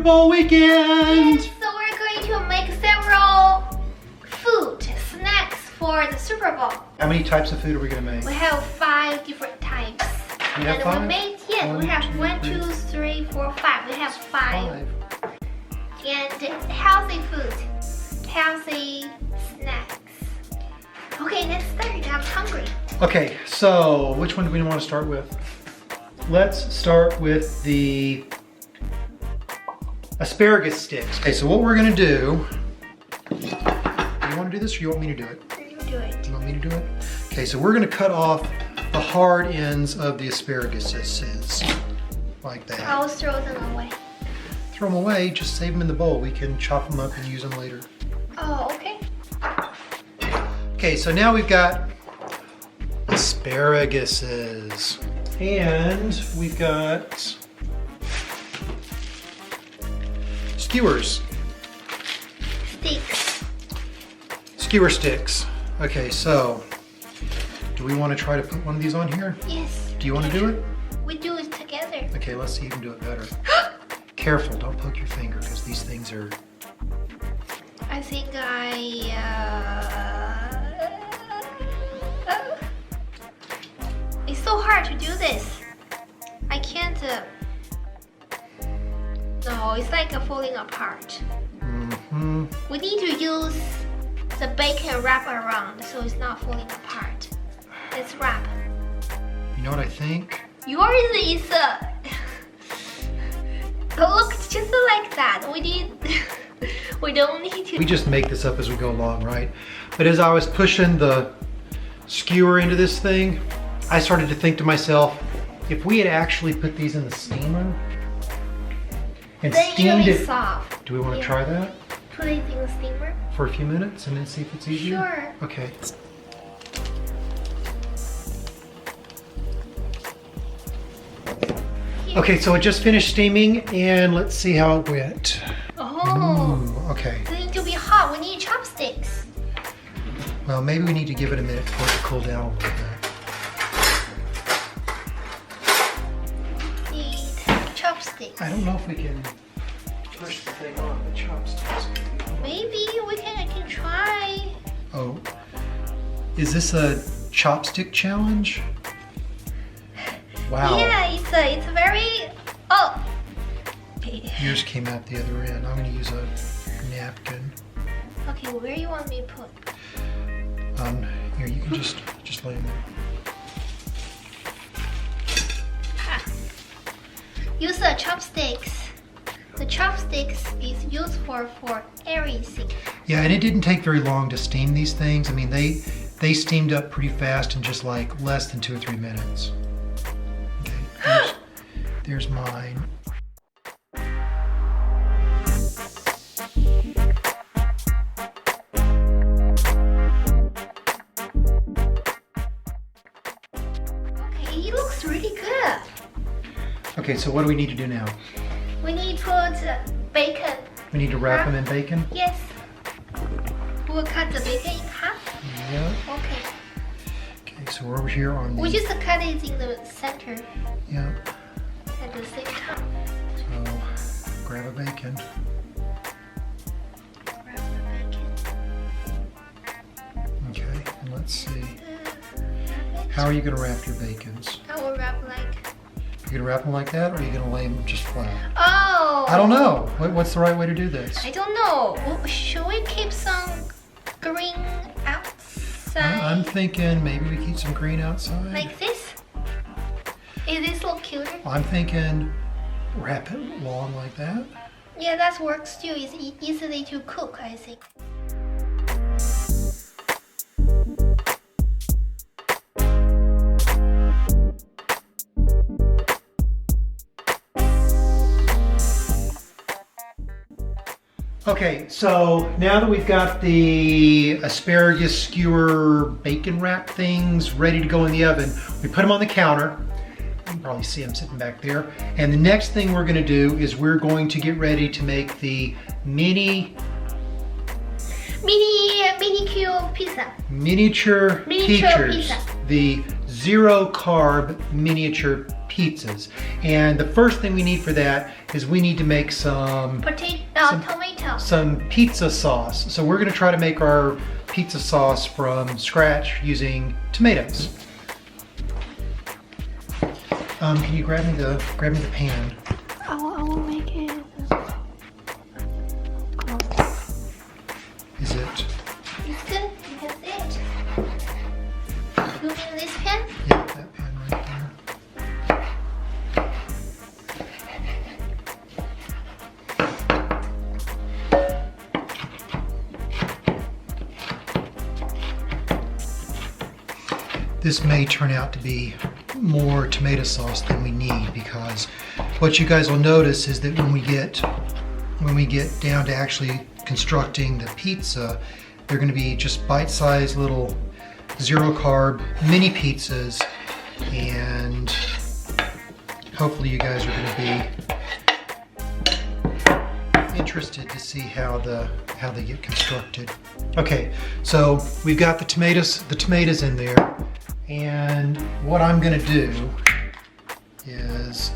Bowl weekend! Yes, so we're going to make several snacks for the Super Bowl. How many types of food are we going to make? We have 5 different types. We have 5? We made, yes, we have 1, 2, 3, 4, 5. We have 5. And healthy food, healthy snacks. Okay, let's start. I'm hungry. Okay, so which one do we want to start with? Let's start with the asparagus sticks. Okay, so what we're going to do, you want to do this or you want me to do it? You do it. You want me to do it? Okay, so we're going to cut off the hard ends of the asparaguses, like that. I'll throw them away. Throw them away, just save them in the bowl. We can chop them up and use them later. Oh, okay. Okay, so now we've got asparaguses. And we've got skewers. Sticks. Skewer sticks. Okay, so do we want to try to put one of these on here? Yes. Do you want to do it? We do it together. Okay, let's see who can do it better. Careful, don't poke your finger because these things are... I think it's so hard to do this. I can't. No, it's like falling apart. Mm-hmm. We need to use the bacon wrap around so it's not falling apart. Let's wrap. You know what I think? Yours is look, it's just like that. We don't need to. We just make this up as we go along, right? But as I was pushing the skewer into this thing, I started to think to myself, if we had actually put these in the steamer and steamed it, soft. do we want to try that? Put it in the steamer? For a few minutes and then see if it's easier? Sure. Okay. Okay, so it just finished steaming and let's see how it went. Oh. Ooh, okay. They need to be hot. We need chopsticks. Well, maybe we need to give it a minute for it to cool down a little bit. Need chopsticks. I don't know if we can push the thing on the chopsticks. Maybe I can try. Oh, is this a chopstick challenge? Wow. Yeah, it's very. Oh. Yours came out the other end. I'm going to use a napkin. Okay, where you want me to put? Here, you can just lay them there. Ah. Use the chopsticks. The chopsticks is useful for everything. Yeah, and it didn't take very long to steam these things. I mean, they steamed up pretty fast in just like less than 2 or 3 minutes. Okay, there's mine. Okay, it looks really good. Okay, so what do we need to do now? We need to put bacon. We need to wrap them in bacon? Yes. We'll cut the bacon in half. Yeah. Okay. Okay, so we're over here on the... We just cut it in the center Yeah. at the same time. So, grab a bacon. Grab the bacon. Okay, and let's see. Wrap it. How are you going to wrap your bacons? I will wrap like. You going to wrap them like that, or are you going to lay them just flat? Oh. I don't know. What's the right way to do this? I don't know. Should we keep some green outside? I'm thinking maybe we keep some green outside. Like this? Is this look cuter? I'm thinking wrap it long like that. Yeah, that works too. It's easily to cook, I think. Okay, so now that we've got the asparagus skewer bacon wrap things ready to go in the oven, we put them on the counter. You can probably see them sitting back there. And the next thing we're gonna do is we're going to get ready to make the miniature pizza. Miniature Miniature teachers. pizza. The 0 carb miniature pizzas. And the first thing we need for that is we need to make some tomato. Some pizza sauce. So we're gonna try to make our pizza sauce from scratch using tomatoes. Can you grab me the pan? I will make it. Is it? It's good. That's it. You mean this pan? Yeah, that pan right there. This may turn out to be more tomato sauce than we need, because what you guys will notice is that when we get down to actually constructing the pizza, they're going to be just bite-sized little zero-carb mini pizzas, and hopefully you guys are going to be interested to see how they get constructed. Okay, so we've got the tomatoes in there. And what I'm gonna do is,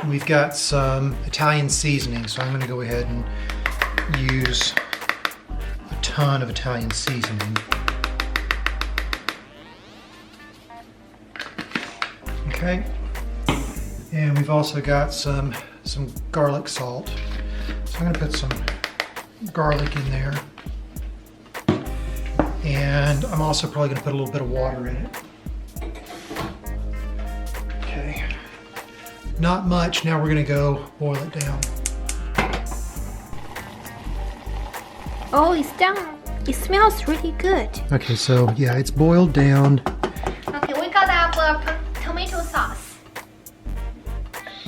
we've got some Italian seasoning, so I'm gonna go ahead and use a ton of Italian seasoning. Okay, and we've also got some garlic salt. So I'm gonna put some garlic in there. And I'm also probably going to put a little bit of water in it. Okay. Not much. Now we're going to go boil it down. Oh, it's done. It smells really good. Okay, so yeah, it's boiled down. Okay, we got our tomato sauce.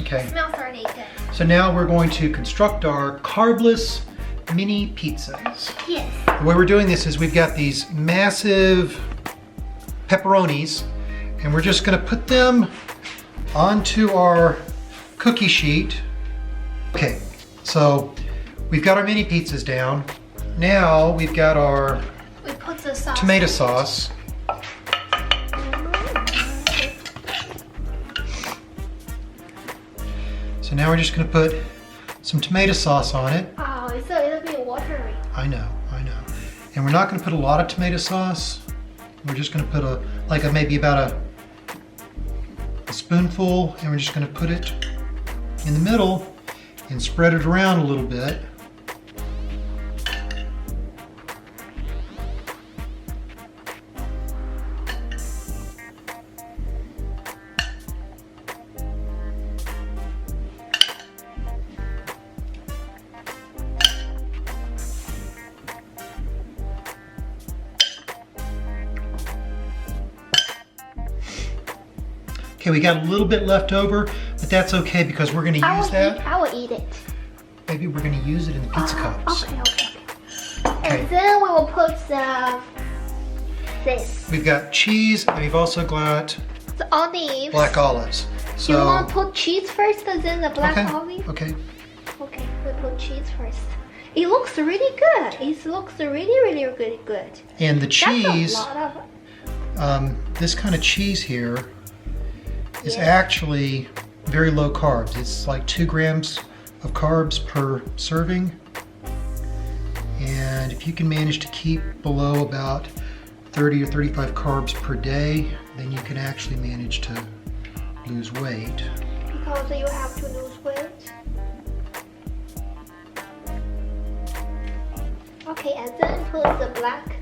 Okay. It smells really good. So now we're going to construct our carbless mini pizzas. Yes. The way we're doing this is we've got these massive pepperonis, and we're just going to put them onto our cookie sheet. Okay, so we've got our mini pizzas down. Now we've got our tomato sauce. So now we're just going to put some tomato sauce on it. Oh, it's a little bit watery. I know. And we're not going to put a lot of tomato sauce. We're just going to put maybe about a spoonful, and we're just going to put it in the middle and spread it around a little bit. Okay, we got a little bit left over, but that's okay because we're going to use that. I will eat it. Maybe we're going to use it in the pizza cups. Okay. And then we will put this. We've got cheese, and we've also got the olives. Black olives. So you want to put cheese first, and then the black olive? Okay. Okay, we put cheese first. It looks really good. It looks really good. And the cheese, that's a lot of... this kind of cheese here is actually very low carbs. It's like 2 grams of carbs per serving. And if you can manage to keep below about 30 or 35 carbs per day, then you can actually manage to lose weight. Because you have to lose weight? Okay, and then put the black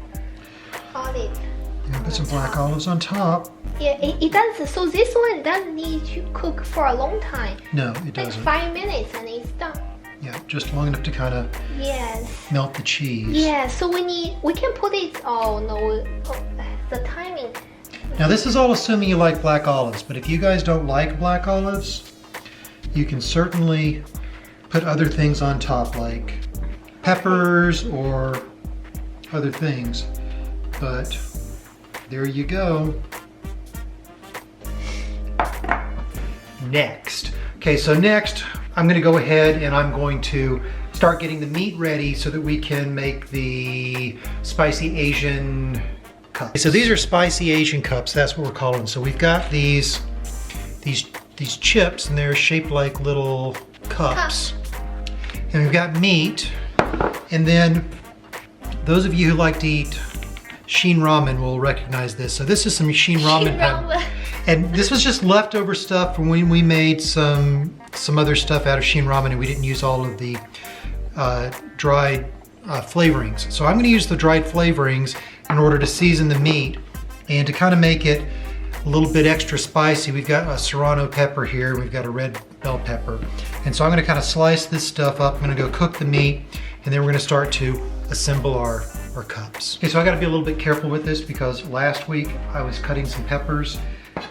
olive. Yeah, put some black olives on top. Yeah, it does. So this one doesn't need to cook for a long time. No, it doesn't. Like 5 minutes and it's done. Yeah, just long enough to kind of melt the cheese. Yeah, so we can put it, the timing. Now this is all assuming you like black olives, but if you guys don't like black olives, you can certainly put other things on top like peppers or other things. But there you go. Next. Okay, so next I'm going to go ahead and I'm going to start getting the meat ready so that we can make the spicy Asian cups. So these are spicy Asian cups, that's what we're calling them. So we've got these chips, and they're shaped like little cups. And we've got meat, and then those of you who like to eat Sheen ramen will recognize this. So this is some Sheen ramen. And this was just leftover stuff from when we made some other stuff out of Sheen ramen, and we didn't use all of the dried flavorings. So I'm going to use the dried flavorings in order to season the meat and to kind of make it a little bit extra spicy. We've got a serrano pepper here. We've got a red bell pepper. And so I'm going to kind of slice this stuff up. I'm going to go cook the meat, and then we're going to start to assemble our cups. Okay, so I got to be a little bit careful with this because last week I was cutting some peppers,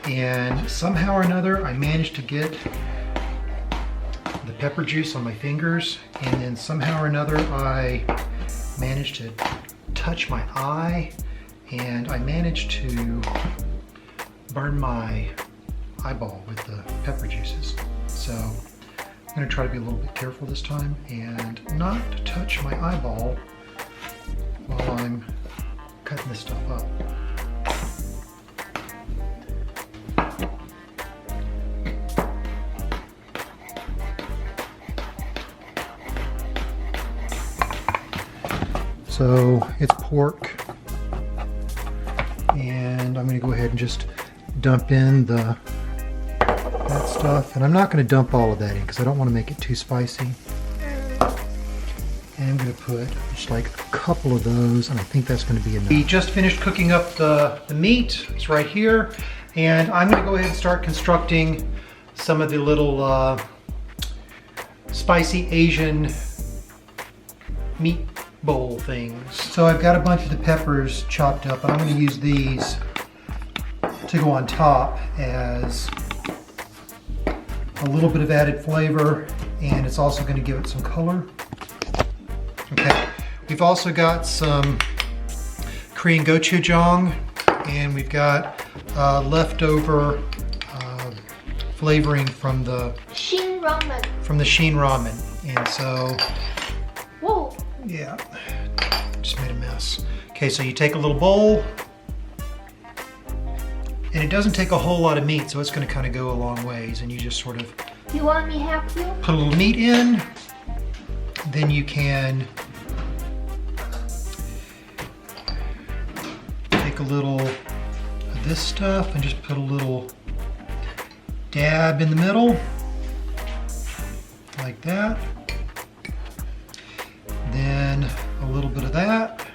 and somehow or another I managed to get the pepper juice on my fingers, and then somehow or another I managed to touch my eye, and I managed to burn my eyeball with the pepper juices. So I'm going to try to be a little bit careful this time and not touch my eyeball while I'm cutting this stuff up. So it's pork, and I'm going to go ahead and just dump in that stuff, and I'm not going to dump all of that in because I don't want to make it too spicy. And I'm going to put just like a couple of those, and I think that's going to be enough. We just finished cooking up the meat. It's right here, and I'm going to go ahead and start constructing some of the little spicy Asian meat bowl things. So I've got a bunch of the peppers chopped up, and I'm going to use these to go on top as a little bit of added flavor, and it's also going to give it some color. Okay, we've also got some Korean gochujang, and we've got leftover flavoring from the Sheen ramen. And so, whoa, yeah, just made a mess. Okay, so you take a little bowl, and it doesn't take a whole lot of meat, so it's going to kind of go a long ways, and you just sort of you want me to help you? Put a little meat in, then you can take a little of this stuff and just put a little dab in the middle, like that. Then a little bit of that.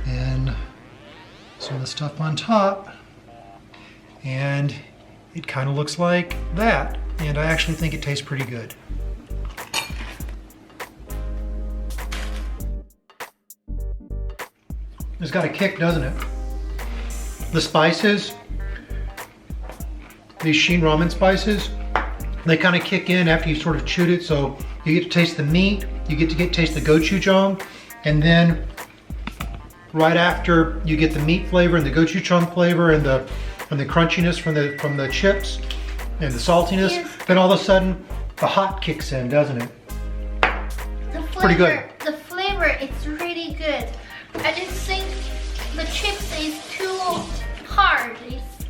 Then some of the stuff on top. And it kind of looks like that. And I actually think it tastes pretty good. It's got a kick, doesn't it? The spices, these Sheen ramen spices, they kind of kick in after you sort of chewed it, so you get to taste the meat, you get to taste the gochujang, and then right after you get the meat flavor and the gochujang flavor and the crunchiness from the chips and the saltiness, yes. Then all of a sudden the hot kicks in, doesn't it? The flavor, pretty good. The flavor, it's really good. I just think the chips is too hard. It's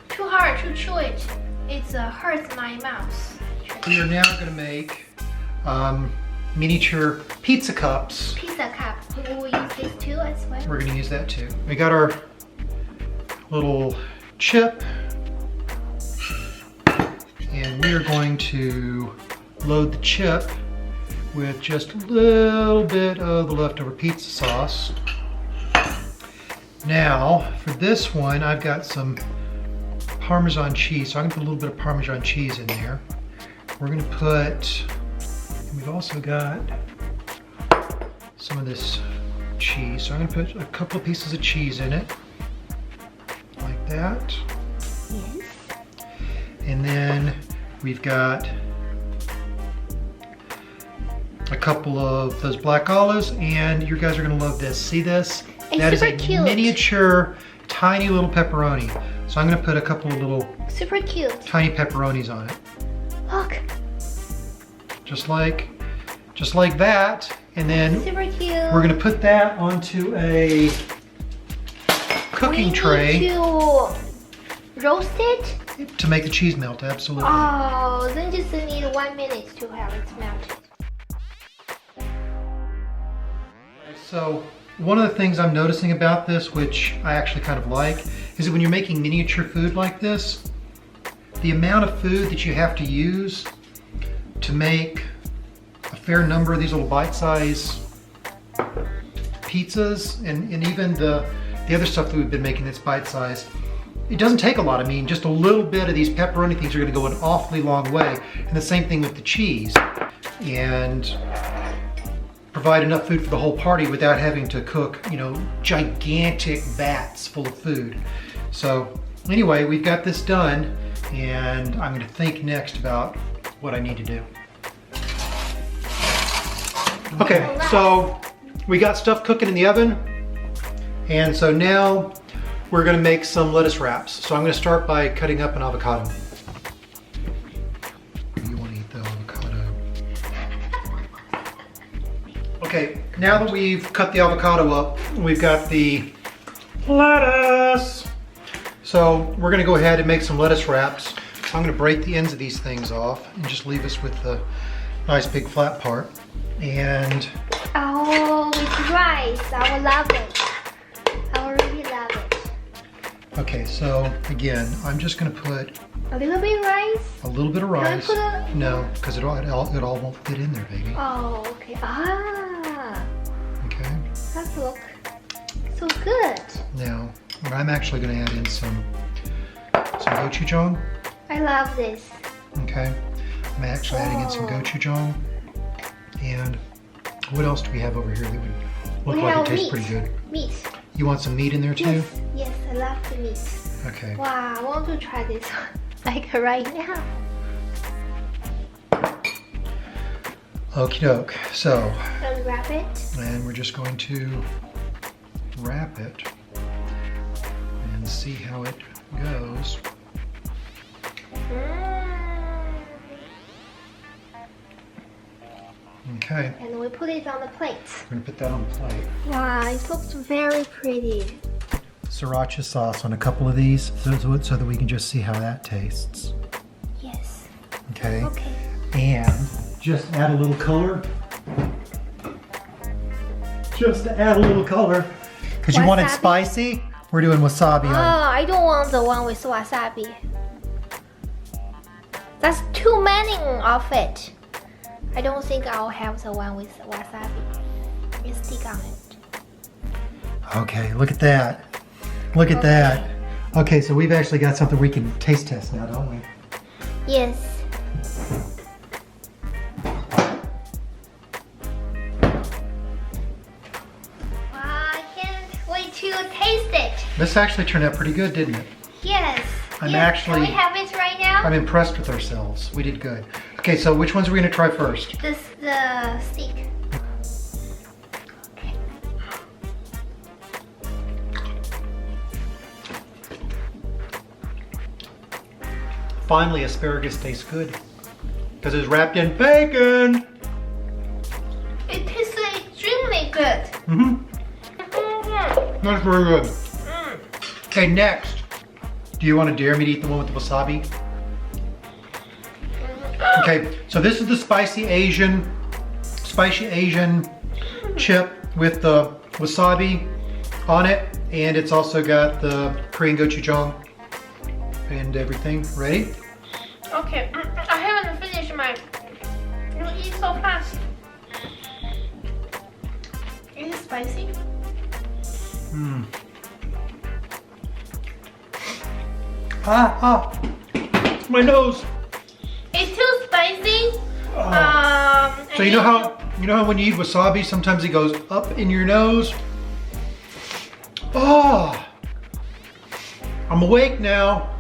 too hard to chew it. It hurts my mouth. We are now going to make miniature pizza cups. Pizza cup. We will use this too as well. We're going to use that too. We got our little chip, and we are going to load the chip with just a little bit of the leftover pizza sauce. Now, for this one, I've got some Parmesan cheese, so I'm gonna put a little bit of Parmesan cheese in there. We're gonna put, and we've also got some of this cheese, so I'm gonna put a couple of pieces of cheese in it, like that. Yes. And then we've got a couple of those black olives, and you guys are gonna love this. See this? It's that is a cute. Miniature, tiny little pepperoni. So I'm gonna put a couple of little super cute tiny pepperonis on it. Look. Just like that. And then Super cute. we're gonna put that onto a cooking tray. We need to roast it? To make the cheese melt, absolutely. Oh, then just need 1 minute to have it melted. So one of the things I'm noticing about this, which I actually kind of like, is that when you're making miniature food like this, the amount of food that you have to use to make a fair number of these little bite-sized pizzas and even the other stuff that we've been making that's bite-sized, it doesn't take a lot. I mean, just a little bit of these pepperoni things are going to go an awfully long way. And the same thing with the cheese. And provide enough food for the whole party without having to cook, you know, gigantic vats full of food. So anyway, we've got this done, and I'm going to think next about what I need to do. Okay, so we got stuff cooking in the oven, and so now we're going to make some lettuce wraps. So I'm going to start by cutting up an avocado. You want to eat the avocado? Okay, now that we've cut the avocado up, we've got the lettuce. So we're going to go ahead and make some lettuce wraps. I'm going to break the ends of these things off and just leave us with the nice big flat part. And oh, with rice, I will love it. I will really love it. Okay, so again, I'm just going to put a little bit rice. A little bit of rice. Can I put no, because it all won't fit in there, baby. Oh, okay. Ah. Okay. That look so good. Now, what I'm actually going to add in some gochujang. I love this. Okay. I'm actually adding in some gochujang. And what else do we have over here that would look like it tastes pretty good? Meat. You want some meat in there too? Yes, yes, I love the meat. Okay. Wow, I want to try this like right now. Okie doke. So, Wrap it. and we're just going to wrap it and see how it goes. Okay. And we put it on the plate. We're going to put that on the plate. Wow, it looks very pretty. Sriracha sauce on a couple of these so that we can just see how that tastes. Yes. Okay. Okay. And just add a little color. Just to add a little color. Because you want it Wasabi? spicy, we're doing wasabi Oh, on. I don't want the one with wasabi. That's too many of it. I don't think I'll have the one with wasabi. It's stick on it. Okay, look at that. Look at that. Okay, so we've actually got something we can taste test now, don't we? Yes. Wow, I can't wait to taste it. This actually turned out pretty good, didn't it? Yes. I'm yes. actually- Can we have it right now? I'm impressed with ourselves. We did good. Okay, so which ones are we going to try first? The stick. Okay. Finally, asparagus tastes good. Because it's wrapped in bacon. It tastes extremely good. Mm-hmm. That's very good. Mm. Okay, next. Do you want to dare me to eat the one with the wasabi? Okay, so this is the spicy Asian chip with the wasabi on it, and it's also got the Korean gochujang and everything. Ready? Okay, I haven't finished mine. You eat so fast. Is it spicy? Mm. Ah, my nose. It's too spicy. So you know how when you eat wasabi, sometimes it goes up in your nose? Oh, I'm awake now.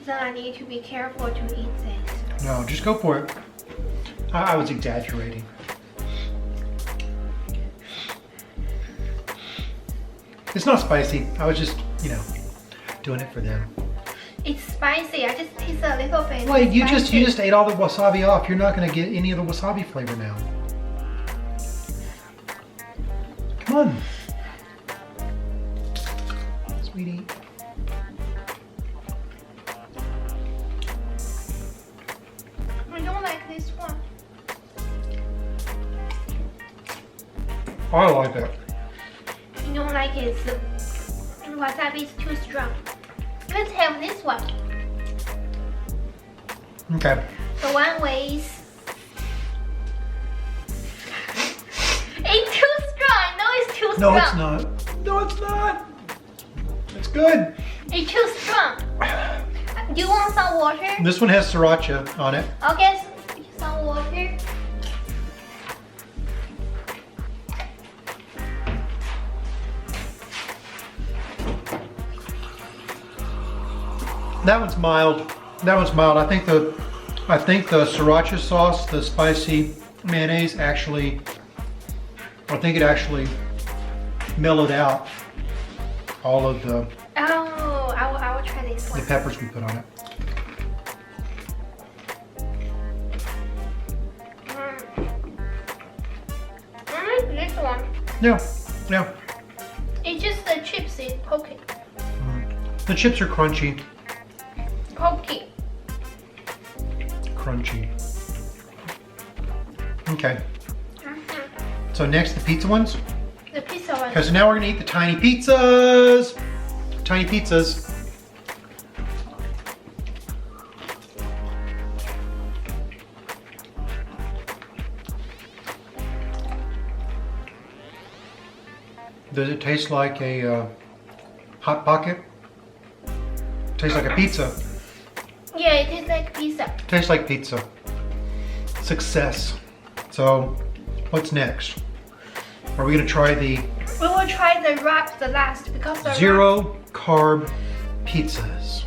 Then I need to be careful to eat this. No, just go for it. I was exaggerating. It's not spicy. I was just, doing it for them. It's spicy. I just taste a little bit. Wait, you spicy. just ate all the wasabi off. You're not gonna get any of the wasabi flavor now. one. Sweetie. I don't like this one. I like it. You don't like it. The wasabi is too strong. Let's have this one. Okay. The one weighs. It's too strong. No, it's too strong. No, it's not. No, it's not. It's good. It's too strong. Do you want some water? This one has sriracha on it. Okay, some water. That one's mild. That one's mild. I think the sriracha sauce, the spicy mayonnaise, actually, I think it actually mellowed out all of the Oh, I will try this one. peppers we put on it. I like this one. Yeah, yeah. It's just the chips in poke. The chips are crunchy. Poke. Crunchy. Okay. So next, the pizza ones. The pizza one. Okay, so now we're gonna eat the tiny pizzas. Tiny pizzas. Does it taste like a Hot Pocket? Tastes like a pizza. Yeah, it tastes like pizza. Tastes like pizza. Success. So, what's next? Are we gonna try the We will try the wrap the last because the zero carb pizzas?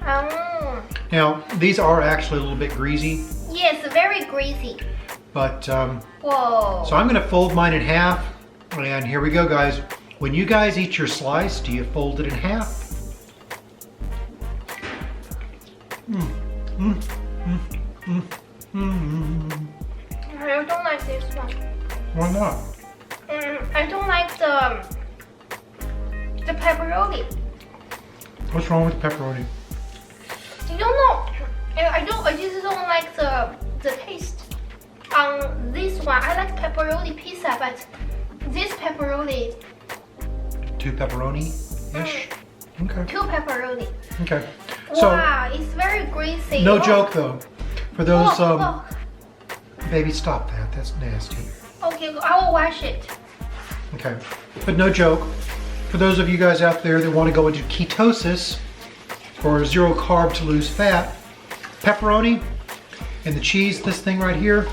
Oh. Now, these are actually a little bit greasy, Yes, very greasy. but Whoa. so I'm gonna fold mine in half, and here we go, guys. When you guys eat your slice, do you fold it in half? I don't like this one. Why not? I don't like the pepperoni. What's wrong with pepperoni? I don't know. I just don't like the taste. On this one, I like pepperoni pizza, but this pepperoni, Two pepperoni-ish? Okay. two pepperoni. Okay. So, Wow, it's very greasy. no Oh. joke though. For those, Oh, baby, stop that. That's nasty. okay, I will wash it. Okay. But no joke. For those of you guys out there that want to go into ketosis or zero carb to lose fat, pepperoni and the cheese, this thing right here,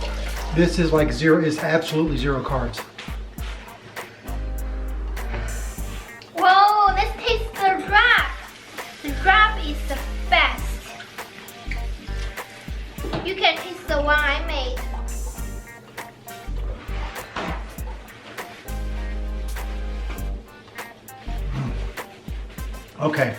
this is like zero, is absolutely zero carbs. Whoa, let's taste the wrap. The wrap is the best. You can taste the one I made. Okay.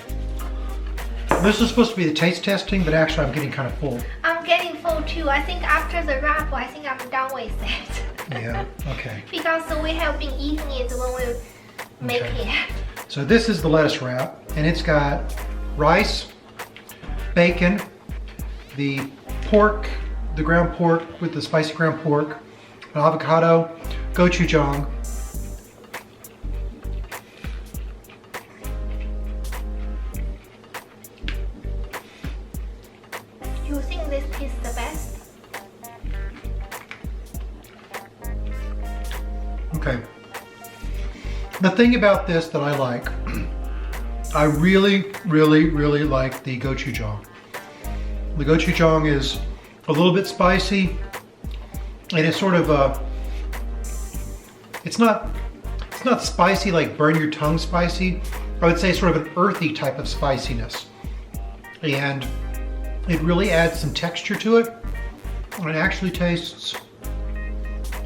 This is supposed to be the taste testing, but actually I'm getting kind of full. I'm getting full too. I think after the wrap, I think I'm done with it. Yeah, okay. Because we have been eating it when we make Okay. it. So this is the lettuce wrap, and it's got rice, bacon, the pork, the ground pork with the spicy ground pork, an avocado, gochujang, You think this is the best? okay. The thing about this that I like, I really, really, really like the gochujang. The gochujang is a little bit spicy, and it's sort of a, it's not spicy like burn your tongue spicy. I would say sort of an earthy type of spiciness. And it really adds some texture to it. And it actually tastes,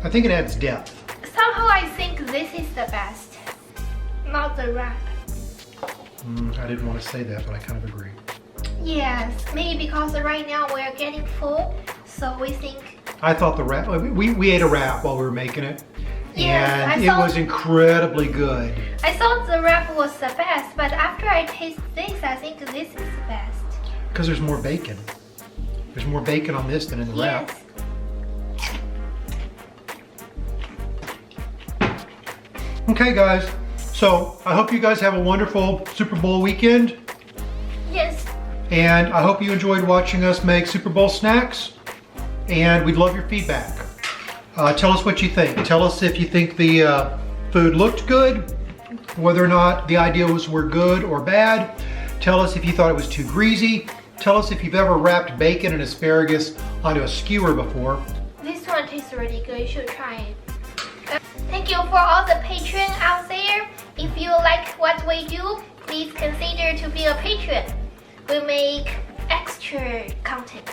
I think it adds depth. Somehow I think this is the best, not the wrap. I didn't want to say that, but I kind of agree. Yes, maybe because right now we are getting full, so we think. I thought the wrap, we ate a wrap while we were making it, Yes, and it was incredibly good. I thought the wrap was the best, but after I taste this, I think this is the best. Because there's more bacon. There's more bacon on this than in the wrap. Okay, guys. So I hope you guys have a wonderful Super Bowl weekend. Yes. And I hope you enjoyed watching us make Super Bowl snacks. And we'd love your feedback. Tell us what you think. Tell us if you think the food looked good, whether or not the ideas were good or bad. Tell us if you thought it was too greasy. Tell us if you've ever wrapped bacon and asparagus onto a skewer before. This one tastes really good. You should try it. Thank you for all the patrons out there. If you like what we do, please consider to be a patron. We make extra content.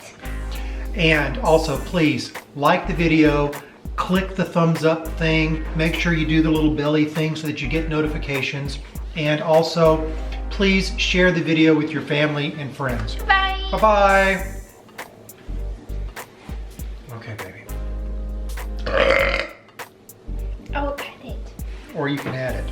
And also, please like the video, click the thumbs up thing, make sure you do the little belly thing so that you get notifications. And also, please share the video with your family and friends. Bye. Bye-bye. Okay, baby. I will cut it. Or you can add it.